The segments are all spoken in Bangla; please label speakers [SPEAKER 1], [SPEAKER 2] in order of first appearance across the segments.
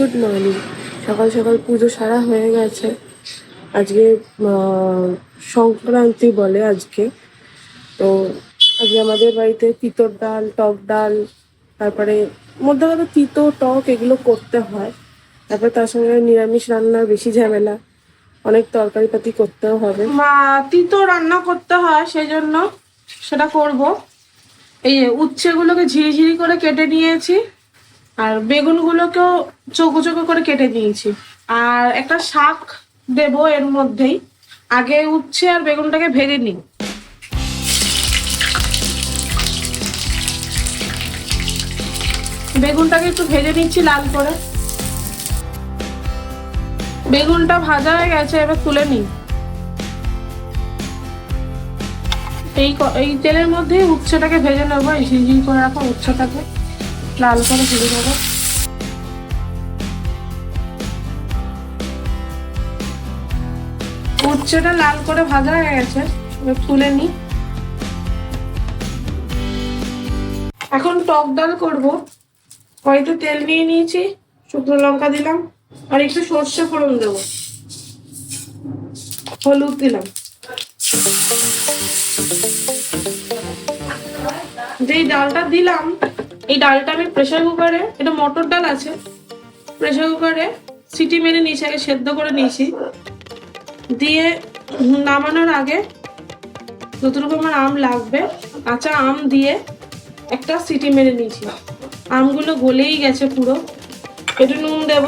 [SPEAKER 1] Good morning. সকাল সকাল পুজো সারা হয়ে গেছে। আজকে সংক্রান্তি বলে আজকে। তো আজকে আমাদের বাড়িতে তিতর ডাল, টক ডাল, তারপরে মধ্যে কথা তিতো টক এগুলো করতে হয়। তারপরে তার সঙ্গে নিরামিষ রান্নার বেশি ঝামেলা, অনেক তরকারি পাতি করতেও হবে।
[SPEAKER 2] তিতো রান্না করতে হয়, সেই জন্য সেটা করব। এই যে উচ্ছেগুলোকে ঝিরিঝিরি করে কেটে নিয়েছি, আর বেগুনগুলোকেও চৌকো চৌকো করে কেটে নিয়েছি। আর একটা শাক দেব এর মধ্যেই। আগে উচ্ছে আর বেগুনটাকে ভেজে নিই। বেগুনটাকে একটু ভেজে নিচ্ছি লাল করে। বেগুনটা ভাজা হয়ে গেছে, এবার তুলে নিই। এই তেলের মধ্যে উচ্ছেটাকে ভেজে নেবো। এই ঝিরিঝিরি করে রাখা উচ্ছেটাকে লাল করে ভেজে নেবো। উচ্ছেটা লাল করে ভাজা হয়ে গেছে, এবার তুলে নিই। এখন টক ডাল করব। কড়াইতে তেল নিয়ে নিয়েছি, শুকনো লঙ্কা দিলাম, আর একটু সর্ষে ফোড়ন দেবো, হলুদ দিলাম। যেই ডালটা দিলাম, এই ডালটা আমি প্রেসার কুকারে, এটা মটর ডাল আছে, প্রেসার কুকারে সিটি মেরে নিয়েছি, আগে সেদ্ধ করে নিয়েছি। দিয়ে নামানোর আগে যতটুকু আমার আম লাগবে কাঁচা আম দিয়ে একটা সিটি মেরে নিয়েছি। আমগুলো গলেই গেছে পুরো। একটু নুন দেব।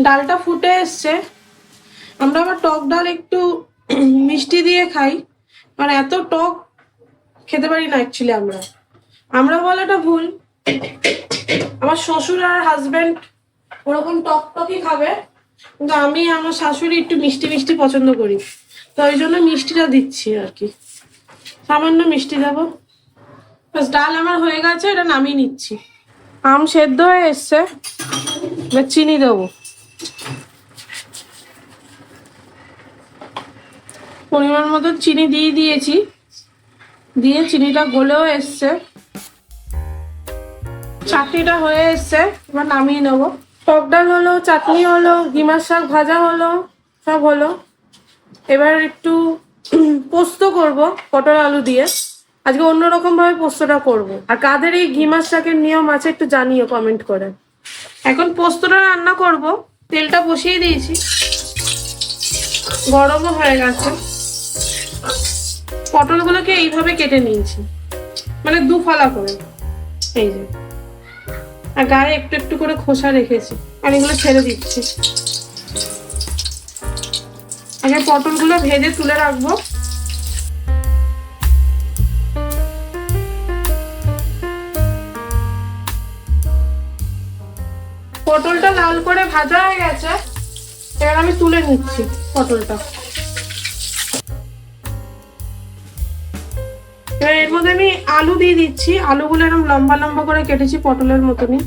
[SPEAKER 2] ডালটা ফুটে এসছে। আমরা আবার টক ডাল একটু মিষ্টি দিয়ে খাই, মানে এত টক খেতে পারি না অ্যাকচুয়ালি। আমরা বলাটা ভুল। আমার শ্বশুর আর হাজবেন্ড ওরকম টক টকই খাবে, কিন্তু আমি আমার শাশুড়ি একটু মিষ্টি মিষ্টি পছন্দ করি, তো ওই জন্য মিষ্টিটা দিচ্ছি আর কি। সামান্য মিষ্টি দেবো। ডাল আমার হয়ে গেছে, এটা নামিয়ে নিচ্ছি। আম সেদ্ধ হয়ে এসছে, এবার চিনি দেবো। পরিমাণ মতো চিনি দিয়ে দিয়েছি, দিয়ে চিনিটা গলেও এসছে, চাটনিটা হয়ে এসছে, এবার নামিয়ে নেবো। টক ডাল হলো, চাটনি হলো, ডিমার শাক ভাজা হলো, সব হলো। এবার একটু পোস্ত করব পটল আলু দিয়ে। আজকে অন্যরকম ভাবে পোস্তটা করব। আর কাদের এই ঘিমার শাকের নিয়ম আছে একটু জানিও কমেন্ট করে। এখন পোস্তটা রান্না করব। তেলটা বসিয়ে দিয়েছি, গরমও হয়ে গেছে। পটলগুলোকে এইভাবে কেটে নিয়েছি, মানে দু ফালা করে, এই যে। আর গায়ে একটু একটু করে খোসা রেখেছি, আর এগুলো ছেড়ে দিচ্ছি। আগে পটলগুলো ভেজে তুলে রাখবো। পটলটা লাল করে ভাজা হয়ে গেছে, এবার আমি তুলে নিচ্ছি পটলটা। এবার এর মধ্যে আমি আলু দিয়ে দিচ্ছি। আলুগুলো এরকম লম্বা লম্বা করে কেটেছি পটলের মতনই।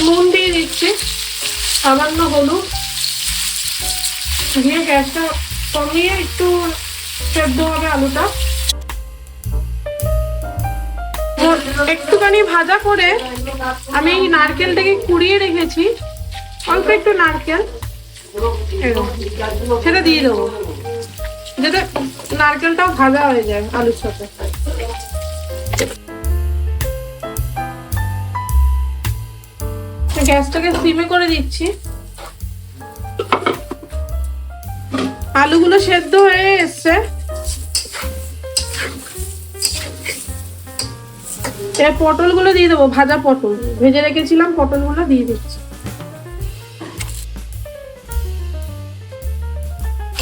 [SPEAKER 2] নুন দিয়ে দিচ্ছি, সামান্য হলুদ দিয়ে গ্যাসটা কমিয়ে একটু সেদ্ধ হবে আলুটা। একটুখানি ভাজা করে আমি এই নারকেলটাকে কুড়িয়ে রেখেছি, অল্প একটু নারকেল সেটা দিয়ে দেবো, যাতে নারকেলটাও ভাজা হয়ে যায় আলুর সাথে। গ্যাসটাকে সিমে করে দিচ্ছি। আলুগুলো সেদ্ধ হয়ে এসছে, এবার পটলগুলো দিয়ে দেবো। ভাজা পটল ভেজে রেখেছিলাম, পটলগুলো দিয়ে দিচ্ছি।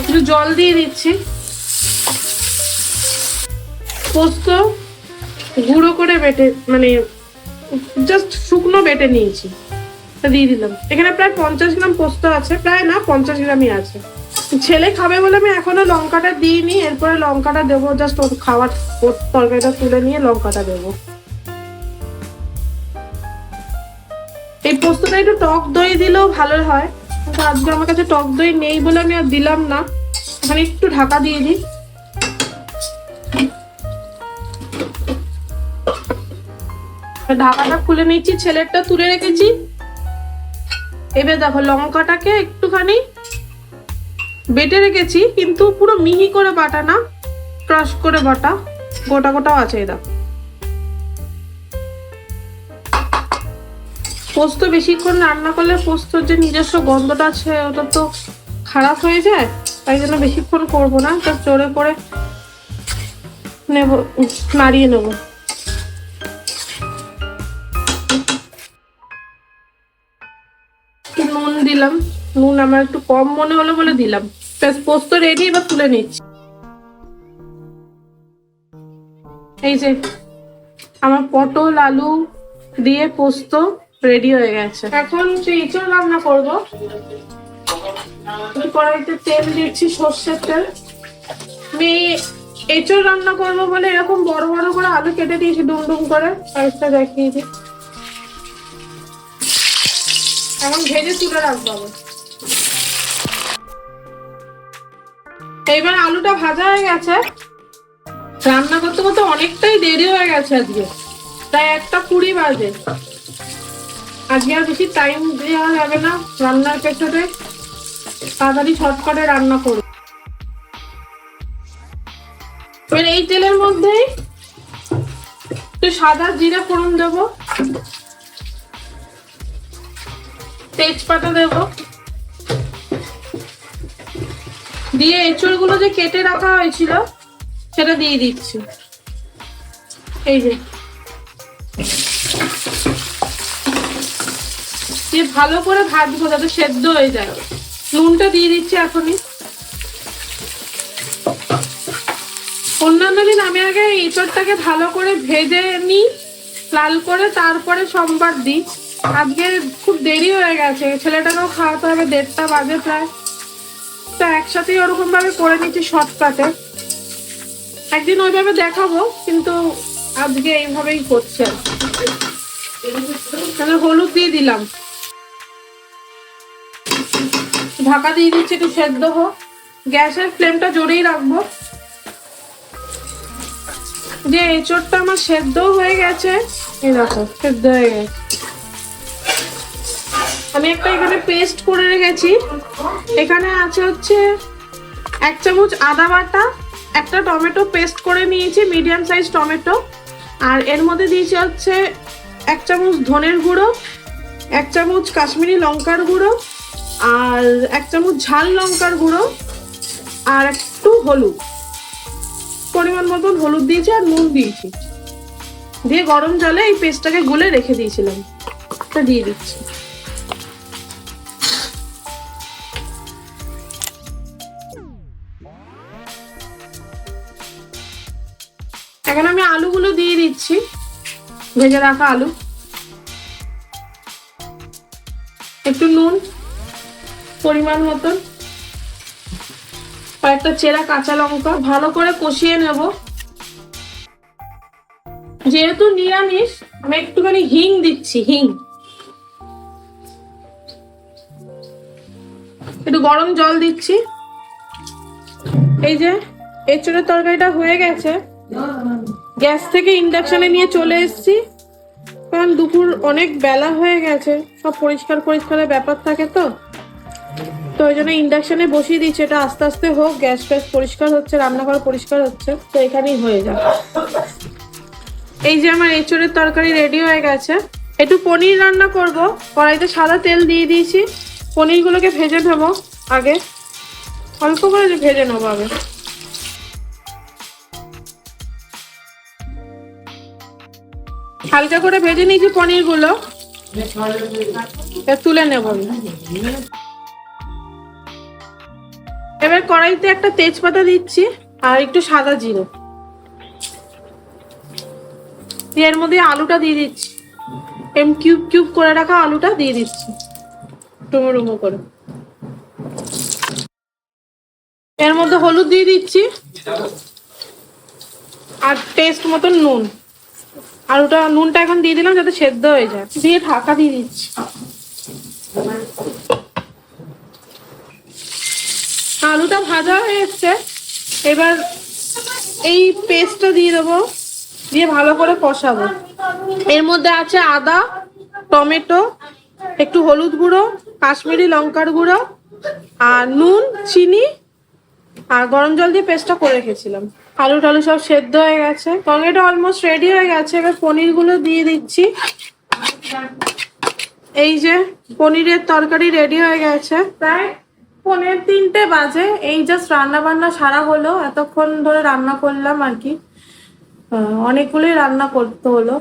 [SPEAKER 2] একটু জল দিয়ে দিচ্ছি। পোস্ত গুঁড়ো করে বেটে, মানে জাস্ট শুকনো বেটে নিয়েছি, দিয়ে দিলাম। এখানে প্রায় 50 গ্রাম পোস্ত আছে, প্রায় না 50 গ্রামই আছে। ছেলে খাবে বলে আমি এখনো লঙ্কাটা দিইনি, এরপরে লঙ্কাটা দেবো। জাস্ট ওর খাওয়ার তরকারিটা তুলে নিয়ে লঙ্কাটা দেবো। এই পোস্তটা একটু টক দই দিলেও ভালো হয়, কিন্তু আজকে আমার কাছে টক দই নেই বলে আমি আর দিলাম না। এখানে একটু ঢাকা দিয়ে দিই। ঢাকাটা খুলে নিচ্ছি, ছেলেরটা তুলে রেখেছি। এবার দেখো লঙ্কাটাকে একটুখানি বেটে রেখেছি, কিন্তু পুরো মিহি করে বাটা না, ক্রাশ করে বাটা, গোটা গোটাও আছে। এই দেখো পোস্ত বেশিক্ষণ রান্না করলে পোস্তর যে নিজস্ব গন্ধটা আছে ওটা তো খারাপ হয়ে যায়, তাই জন্য বেশিক্ষণ করবো না, তো জোরে করে নেব, নাড়িয়ে নেব। নুন দিলাম, নুন আমার একটু কম মনে হলো বলে দিলাম। পোস্ত রেডি, এবার তুলে নিচ্ছি। এই যে আমার পটল আলু দিয়ে পোস্ত রেডি হয়ে গেছে। এখন সেই এঁচড় রান্না করবো। কড়াইতে তেল দিচ্ছি, সর্ষের তেল। আমি এঁচড় রান্না করবো বলে এরকম বড় বড় করে আলু কেটে দিয়েছি ডুম করে, সাইজটা দেখিয়ে দিই। এখন ভেজে তুলে রাখবো। এইবার আলুটা ভাজা হয়ে গেছে। রান্না করতে করতে অনেকটাই দেরি হয়ে গেছে আজকে, প্রায় 1:20 বাজে। আজকে আর বেশি টাইম দেওয়া যাবে না রান্নার পেছনে, তাড়াতাড়ি শর্টকাটে রান্না করব। এবার এই তেলের মধ্যেই একটু সাদা জিরে ফোড়ন দেবো, তেজপাতা দেবো, দিয়ে এঁচড়গুলো যে কেটে রাখা হয়েছিল সেটা দিয়ে দিচ্ছি। এই যে ভালো করে ভাজবো যাতে সেদ্ধ হয়ে যায়। নুনটা দিয়ে দিচ্ছি এখনই। অন্যান্য দিন আমি আগে এঁচড়টাকে ভালো করে ভেজে নিই লাল করে, তারপরে সোমবার দিই। আজকে খুব দেরি হয়ে গেছে, ছেলেটাকেও খাওয়াতে হবে, 1:30 বাজে প্রায়, তো একসাথেই ওরকম ভাবে করে নিচ্ছি শর্টকাটে। একদিন ওইভাবে দেখাবো, কিন্তু আজকে এইভাবেই করছি। হলুদ দিয়ে দিলাম, ঢাকা দিয়ে দিচ্ছি একটু সেদ্ধ হোক। গ্যাসের ফ্লেমটা জোরেই রাখবো। যে এঁচড়টা আমার সেদ্ধ হয়ে গেছে, এই দেখো সেদ্ধ হয়ে গেছে। আমি একটা এখানে পেস্ট করে রেখেছি। এখানে আছে হচ্ছে 1 চামচ আদা বাটা, একটা টমেটো পেস্ট করে নিয়েছি, মিডিয়াম সাইজ টমেটো, আর এর মধ্যে দিয়েছি হচ্ছে 1 চামচ ধনের গুঁড়ো, 1 চামচ কাশ্মীরি লঙ্কার গুঁড়ো, আর 1 চামচ ঝাল লঙ্কার গুঁড়ো, আর একটু হলুদ, পরিমাণ মতন হলুদ দিয়েছি, আর নুন দিয়েছি। দিয়ে গরম জলে এই পেস্টটাকে গুলে রেখে দিয়েছিলাম, এটা দিয়ে দিচ্ছি। এখন আমি আলুগুলো দিয়ে দিচ্ছি, ভেজে রাখা আলু, একটু নুন পরিমাণ মতন, কয়েকটা চেরা কাঁচা লঙ্কা, ভালো করে কষিয়ে নেব। যেহেতু নিরামিষ আমি একটুখানি হিং দিচ্ছি, হিং, একটু গরম জল দিচ্ছি। এই যে এঁচড়ের তরকারিটা হয়ে গেছে, গ্যাস থেকে ইন্ডাকশনে নিয়ে চলে এসেছি, কারণ দুপুর অনেক বেলা হয়ে গেছে, সব পরিষ্কারের ব্যাপার থাকে, তো ওই জন্য ইন্ডাকশনে বসিয়ে দিচ্ছি। এটা আস্তে আস্তে হোক, গ্যাস ফ্যাস পরিষ্কার হচ্ছে, রান্নাঘর পরিষ্কার হচ্ছে, তো এখানেই হয়ে যাবে। এই যে আমার এঁচড়ের তরকারি রেডি হয়ে গেছে। একটু পনির রান্না করব, কড়াইতে সাদা তেল দিয়ে দিয়েছি। পনিরগুলোকে ভেজে নেবো আগে, অল্প করে ভেজে নেবো আগে। হালকা করে ভেজে নিয়েছি পনিরগুলো, তুলে নেব। এবার কড়াইতে একটা তেজপাতা দিচ্ছি আর একটু সাদা জিরে, এর মধ্যে আলুটা দিয়ে দিচ্ছি, কিউব কিউব করে রাখা আলুটা দিয়ে দিচ্ছি ডুমো ডুমো করে। এর মধ্যে হলুদ দিয়ে দিচ্ছি আর টেস্ট মতন নুন। আলুটা নুনটা এখন দিয়ে দিলাম যাতে সেদ্ধ হয়ে যায়, দিয়ে ঢাকা দিয়ে দিচ্ছি। আলুটা ভাজা হয়ে এসছে, এবার এই পেস্টটা দিয়ে দেবো, দিয়ে ভালো করে কষাবো। এর মধ্যে আছে আদা, টমেটো, একটু হলুদ গুঁড়ো, কাশ্মীরি লঙ্কার গুঁড়ো, আর নুন, চিনি আর গরম জল দিয়ে পেস্টটা করে রেখেছিলাম। আলু টালু সব সেদ্ধ হয়ে গেছে, তরকারিটা অলমোস্ট রেডি হয়ে গেছে। এবার পনিরগুলো দিয়ে দিচ্ছি। এই যে পনিরের তরকারি রেডি হয়ে গেছে। প্রায় 2:45 বাজে। এই জাস্ট রান্না বান্না সারা হলো, এতক্ষণ ধরে রান্না করলাম আর কি। অনেকগুলোই রান্না করতে হলো।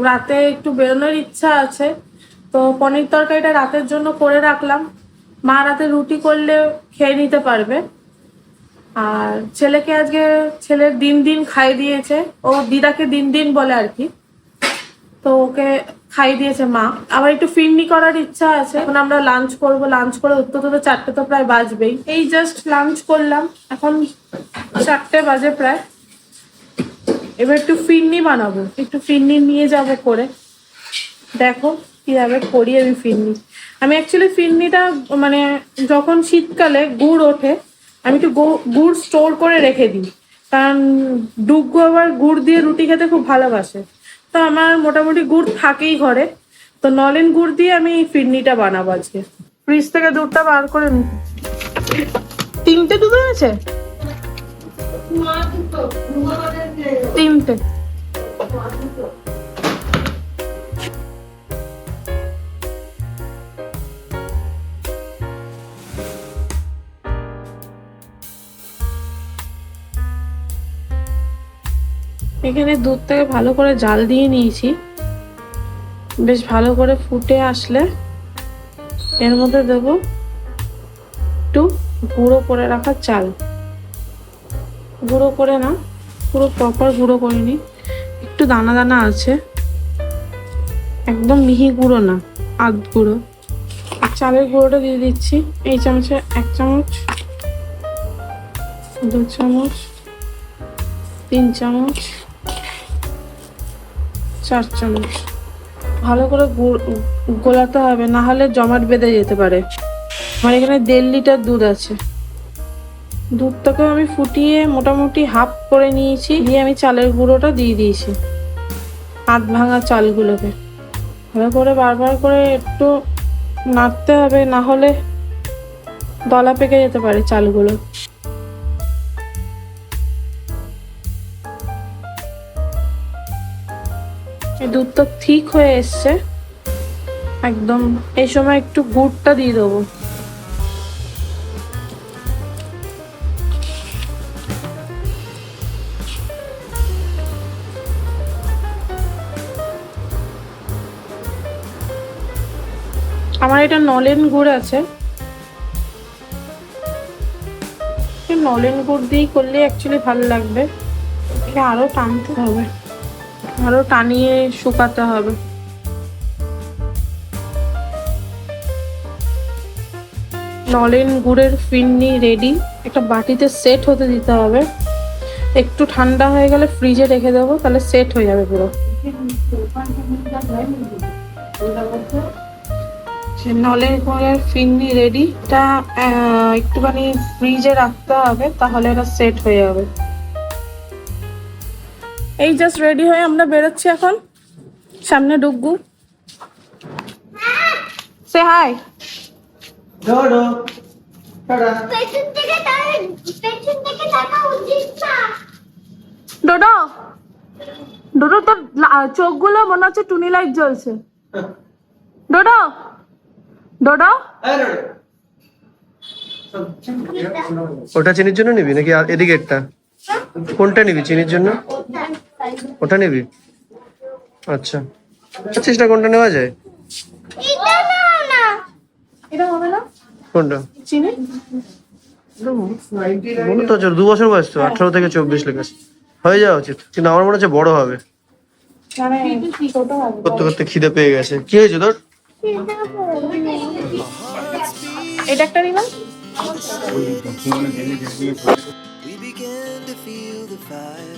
[SPEAKER 2] রাতে একটু বেরোনোর ইচ্ছা আছে, তো পনির তরকারিটা রাতের জন্য করে রাখলাম। মা রাতে রুটি করলে খেয়ে নিতে পারবে। আর ছেলেকে আজকে ছেলের দিন দিন খাই দিয়েছে, ও দিদাকে দিন দিন বলে আর কি, তো ওকে খাই দিয়েছে মা। আবার একটু ফিরনি করার ইচ্ছা আছে। এখন আমরা লাঞ্চ করব, লাঞ্চ করে উঠতে তো 4টে তো প্রায় বাজবেই। এই জাস্ট লাঞ্চ করলাম, এখন 4টে বাজে প্রায়। এবার একটু ফিরনি বানাবো, একটু ফিরনি নিয়ে যাব করে। দেখো কিভাবে করি আমি ফিরনি। আমি অ্যাকচুয়ালি ফিরনিটা মানে যখন শীতকালে গুড় ওঠে, আমি একটু গুড় স্টোর করে রেখে দিই, কারণ ডুগু আবার গুড় দিয়ে রুটি খেতে খুব ভালোবাসে। তো আমার মোটামুটি গুড় থাকেই ঘরে, তো নলেন গুড় দিয়ে আমি ফিরনিটা বানাবো আজকে। ফ্রিজ থেকে দুধটা বার করে নি। 3টে দুধ আছে, 3টে। এখানে দুধটাকে ভালো করে জাল দিয়ে নিয়েছি। বেশ ভালো করে ফুটে আসলে এর মধ্যে দেব একটু গুঁড়ো করে রাখা চাল। গুঁড়ো করে না, পুরো প্রপার গুঁড়ো করিনি, একটু দানা দানা আছে, একদম মিহি গুঁড়ো না, আধ গুঁড়ো। চালের গুঁড়োটা দিয়ে দিচ্ছি। এই চামচে 1 চামচ, 2 চামচ, 3 চামচ, 4 চামচ। ভালো করে গোলাতে হবে, না হলে জমাট বেঁধে যেতে পারে। আমার এখানে 1.5 লিটার দুধ আছে। দুধটাকে আমি ফুটিয়ে মোটামুটি হাফ করে নিয়েছি, দিয়ে আমি চালের গুঁড়োটা দিয়ে দিয়েছি, আধ ভাঙা চালগুলোকে। ভালো করে বারবার করে একটু নাড়তে হবে, না হলে দলা পেকে যেতে পারে চালগুলো। এই দুধটা ঠিক হয়ে এসছে একদম। এই সময় একটু গুড়টা দিয়ে দেবো। আমার এটা নলেন গুড় আছে, নলেন গুড় দিয়ে করলে অ্যাকচুয়ালি ভালো লাগবে। এটা আরো টানতে হবে, আরো টানিয়ে শুকাতে হবে। নলেন গুড়ের ফিরনি রেডি। একটা বাটিতে সেট হতে দিতে হবে, একটু ঠান্ডা হয়ে গেলে ফ্রিজে রেখে দেবো, তাহলে সেট হয়ে যাবে পুরো। নলেন গুড়ের ফিরনি রেডি। এটা একটুখানি ফ্রিজে রাখতে হবে, তাহলে এটা সেট হয়ে যাবে। এই জাস্ট রেডি হয়ে আমরা বেরোচ্ছি এখন। সামনে ডুগু, সে হাই।
[SPEAKER 3] ডোডো টাটা।
[SPEAKER 2] ডোডো, ডোডো তোর চোখগুলো মনে হচ্ছে টুনি লাইট জ্বলছে। ডোডো, ডোডো।
[SPEAKER 3] ওটা চিনির জন্য নিবি নাকি এদিকে একটা? কোনটা নিবি চিনির জন্য? ওটা নিবি? আচ্ছা, চেষ্টা কোনটা নেওয়া যায়?
[SPEAKER 2] এটা হবে না
[SPEAKER 3] কোনটা?
[SPEAKER 2] চিনি?
[SPEAKER 3] বলো তো, 2 বছর বয়স তো, 18 থেকে 24 লেগেছে, হয়ে যাওয়া উচিত। কিন্তু আমার মনে হচ্ছে বড় হবে।
[SPEAKER 2] মানে ছোট হবে।
[SPEAKER 3] করতে করতে খিদে পেয়ে গেছে। কি হয়েছে তোর?
[SPEAKER 2] এটা একটা নিলাম।
[SPEAKER 4] We began to feel the fire.